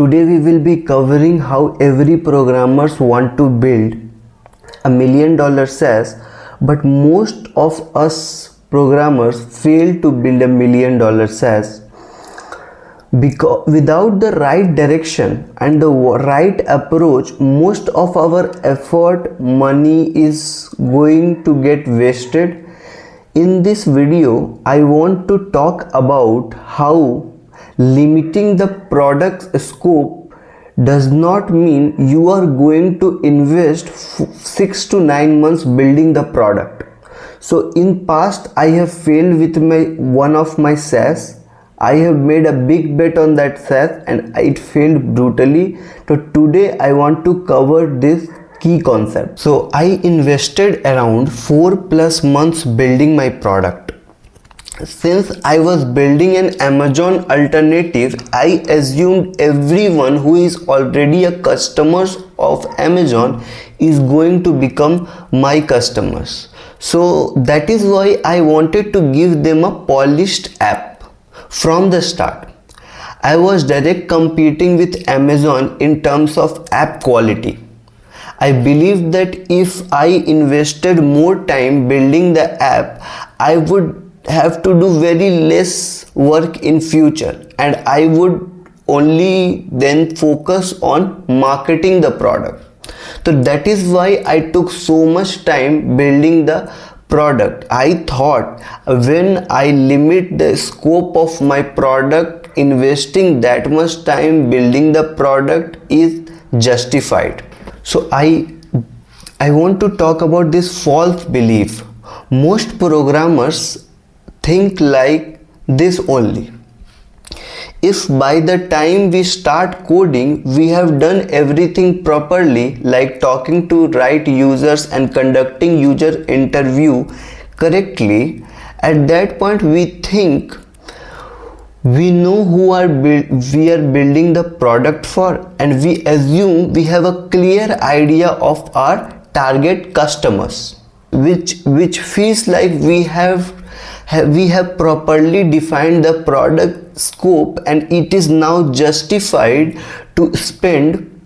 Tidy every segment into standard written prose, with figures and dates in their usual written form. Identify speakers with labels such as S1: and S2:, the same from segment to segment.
S1: Today we will be covering how every programmers want to build $1 million SaaS, but most of us programmers fail to build $1 million SaaS because without the right direction and the right approach, most of our effort, money is going to get wasted. In this video, I want to talk about how limiting the product scope does not mean you are going to invest 6 to 9 months building the product. So in past I have failed with one of my SaaS. I have made a big bet on that SaaS and it failed brutally. So today I want to cover this key concept. So I invested around 4+ months building my product. Since I was building an Amazon alternative, I assumed everyone who is already a customer of Amazon is going to become my customers. So that is why I wanted to give them a polished app from the start. I was direct competing with Amazon in terms of app quality. I believe that if I invested more time building the app, I would have to do very less work in future and I would only then focus on marketing the product. So that is why I took so much time building the product. I thought when I limit the scope of my product, investing that much time building the product is justified. So I want to talk about this false belief. Most programmers think like this only. If by the time we start coding we have done everything properly, like talking to right users and conducting user interview correctly, at that point we think we know who we are building the product for, and we assume we have a clear idea of our target customers, which feels like we have properly defined the product scope and it is now justified to spend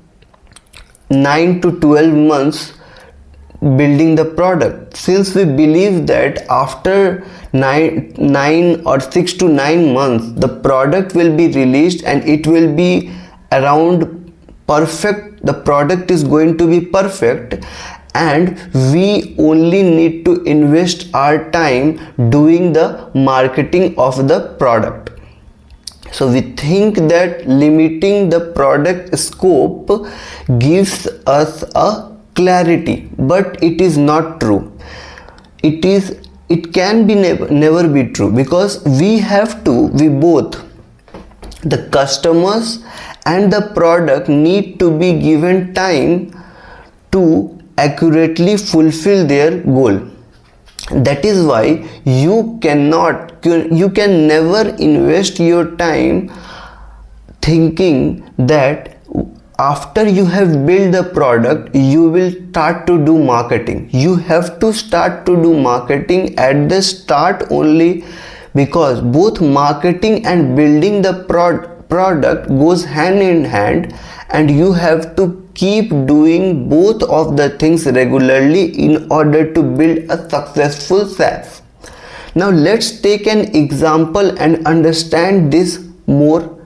S1: 9 to 12 months building the product. Since we believe that after 9 or 6 to 9 months the product will be released and it will be around perfect, the product is going to be perfect, and we only need to invest our time doing the marketing of the product. So we think that limiting the product scope gives us a clarity, but it is not true. It can be never be true, because we both, the customers and the product, need to be given time to accurately fulfill their goal. That is why you can never invest your time thinking that after you have built the product you will start to do marketing. You have to start to do marketing at the start only, because both marketing and building the product goes hand in hand, and you have to keep doing both of the things regularly in order to build a successful SaaS. Now let's take an example and understand this more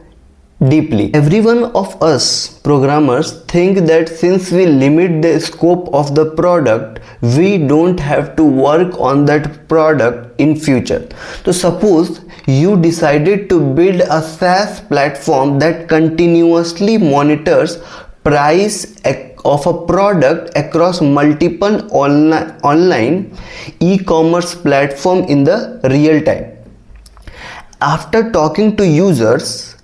S1: deeply. Every one of us programmers think that since we limit the scope of the product, we don't have to work on that product in future. So suppose you decided to build a SaaS platform that continuously monitors price of a product across multiple online e-commerce platform in the real time. After talking to users,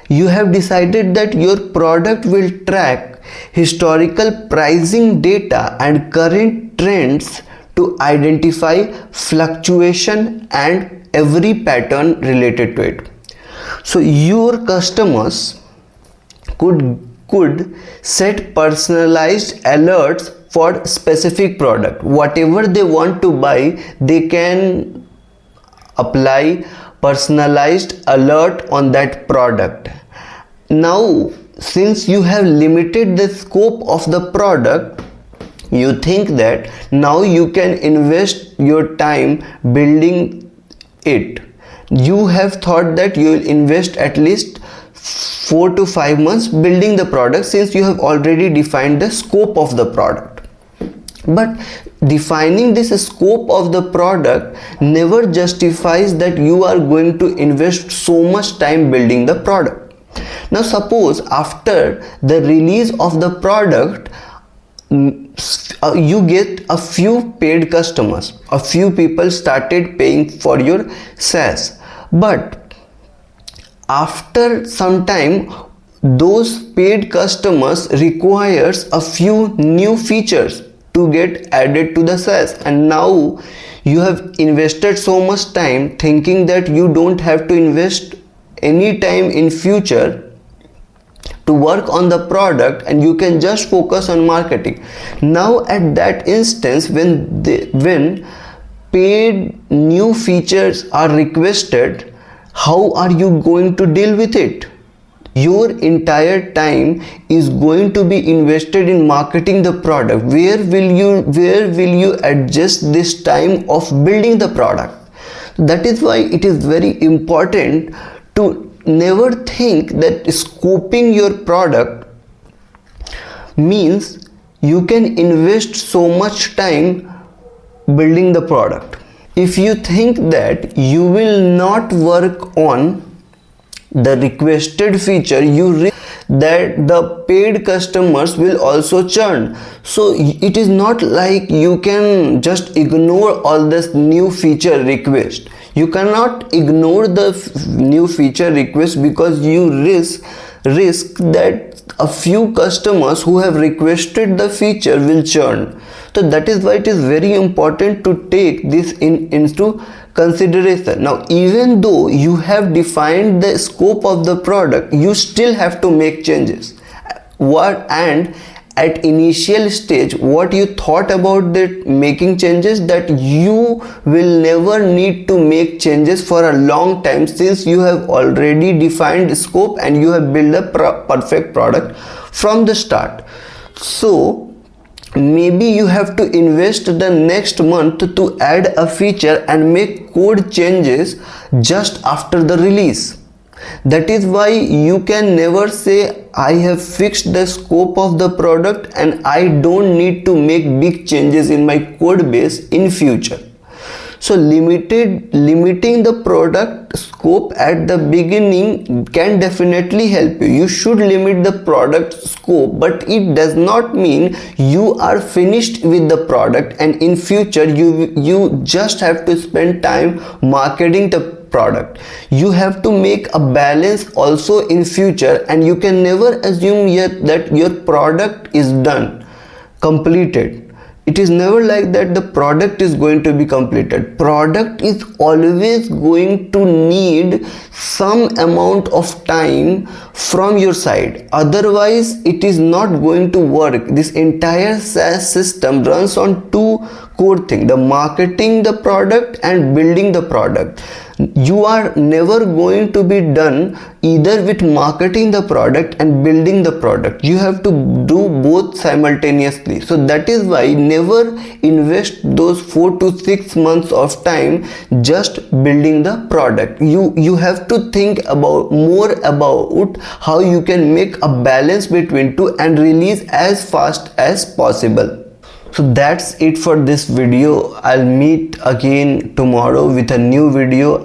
S1: you have decided that your product will track historical pricing data and current trends to identify fluctuation and every pattern related to it. So your customers could set personalized alerts for specific product. Whatever they want to buy, they can apply personalized alert on that product. Now since you have limited the scope of the product, you think that now you can invest your time building it. You have thought that you will invest at least 4 to 5 months building the product, since you have already defined the scope of the product. But defining this scope of the product never justifies that you are going to invest so much time building the product. Now suppose after the release of the product, you get a few paid customers, a few people started paying for your SaaS, but after some time those paid customers requires a few new features to get added to the SaaS, and now you have invested so much time thinking that you don't have to invest any time in future to work on the product and you can just focus on marketing. Now at that instance, when paid new features are requested, how are you going to deal with it? Your entire time is going to be invested in marketing the product. Where will you adjust this time of building the product? That is why it is very important to never think that scoping your product means you can invest so much time building the product. If you think that you will not work on the requested feature, you risk that the paid customers will also churn. So it is not like you can just ignore all this new feature request. You cannot ignore the new feature request, because you risk that a few customers who have requested the feature will churn. So that is why it is very important to take this into consideration. Now even though you have defined the scope of the product, you still have to make changes. And at initial stage, what you thought about that making changes, that you will never need to make changes for a long time, since you have already defined scope and you have built a perfect product from the start. So maybe you have to invest the next month to add a feature and make code changes just after the release. That is why you can never say I have fixed the scope of the product and I don't need to make big changes in my code base in future. So limiting the product scope at the beginning can definitely help you. You should limit the product scope, but it does not mean you are finished with the product and in future you just have to spend time marketing the product. You have to make a balance also in future, and you can never assume yet that your product is done, completed. It is never like that the product is going to be completed. Product is always going to need some amount of time from your side. Otherwise, it is not going to work. This entire SaaS system runs on two core things: the marketing the product and building the product. You are never going to be done either with marketing the product and building the product. You have to do both simultaneously. So that is why never invest those 4 to 6 months of time just building the product. You have to think more about how you can make a balance between two and release as fast as possible. So that's it for this video. I'll meet again tomorrow with a new video.